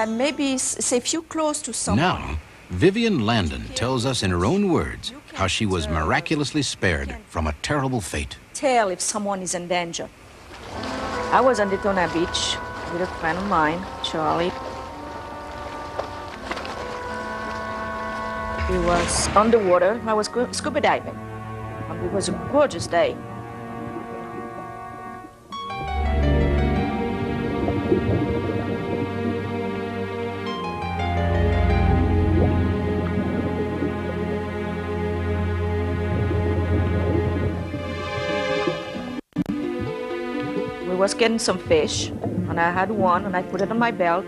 Maybe say if you're close to someone. Now, Vivian Landon tells us in her own words how she was miraculously spared from a terrible fate. Tell if someone is in danger. I was on Daytona Beach with a friend of mine, Charlie. He was underwater. I was scuba diving. And it was a gorgeous day. We was getting some fish, and I had one, and I put it on my belt.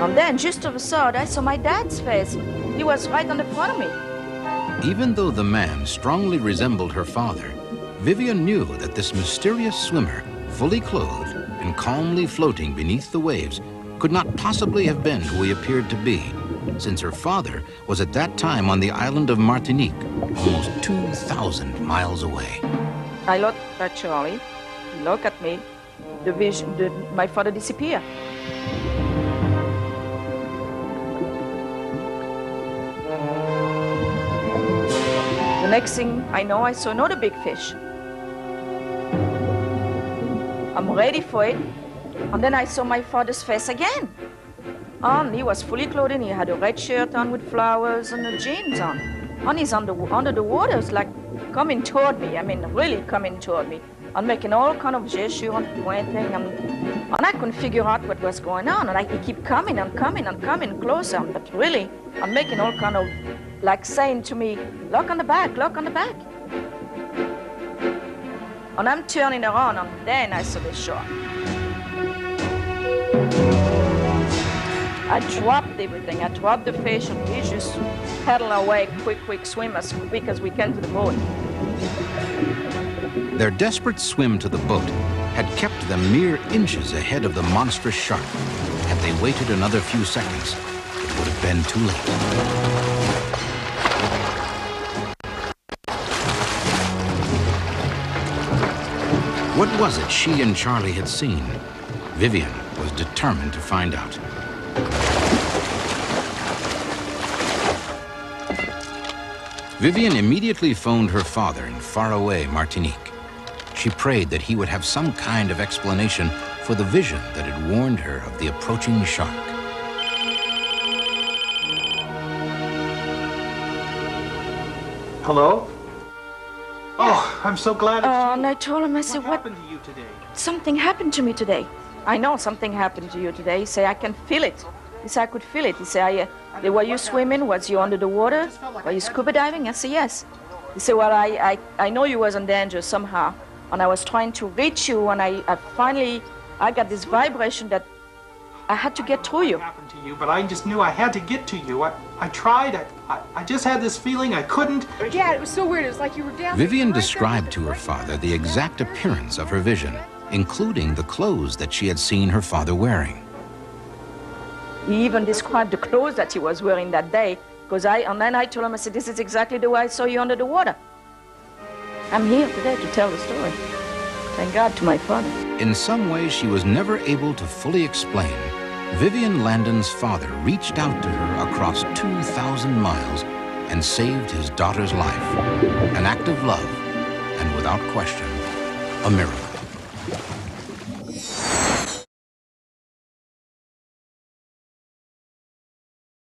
And then, just of a sudden, I saw my dad's face. He was right on the front of me. Even though the man strongly resembled her father, Vivian knew that this mysterious swimmer, fully clothed and calmly floating beneath the waves, could not possibly have been who he appeared to be, since her father was at that time on the island of Martinique, almost 2,000 miles away. I looked at Charlie, he looked at me, my father disappeared. The next thing I know, I saw another big fish. I'm ready for it, and then I saw my father's face again. And he was fully clothed, he had a red shirt on with flowers and the jeans on. And he's under the water, it's like coming toward me, I mean really coming toward me. And making all kind of gestures and pointing, and I couldn't figure out what was going on. And he keep coming and coming and coming closer, but really, I'm making all kind of, like saying to me, look on the back, look on the back. And I'm turning around, and then I saw the shark. I dropped everything. I dropped the fish, and we just paddled away, quick swim as quick as we can to the boat. Their desperate swim to the boat had kept them mere inches ahead of the monstrous shark. Had they waited another few seconds, it would have been too late. What was it she and Charlie had seen? Vivian was determined to find out. Vivian immediately phoned her father in faraway Martinique. She prayed that he would have some kind of explanation for the vision that had warned her of the approaching shark. Hello? Oh, I'm so glad. And I told him, I said, what happened to you today? Something happened to me today. I know something happened to you today. He said, I can feel it. He said, I could feel it. He said, were you swimming? Was you under the water? Were you scuba diving? I said, yes. He said, well, I know you was in danger somehow. And I was trying to reach you, and I finally got this vibration that I had to get to you. What happened to you, but I just knew I had to get to you. I tried. I just had this feeling I couldn't. Yeah, it was so weird. It was like you were down. Vivian described to her father the exact appearance of her vision, including the clothes that she had seen her father wearing. He even described the clothes that he was wearing that day, and then I told him, I said, this is exactly the way I saw you under the water. I'm here today to tell the story. Thank God to my father. In some way she was never able to fully explain, Vivian Landon's father reached out to her across 2,000 miles and saved his daughter's life. An act of love, and without question, a miracle.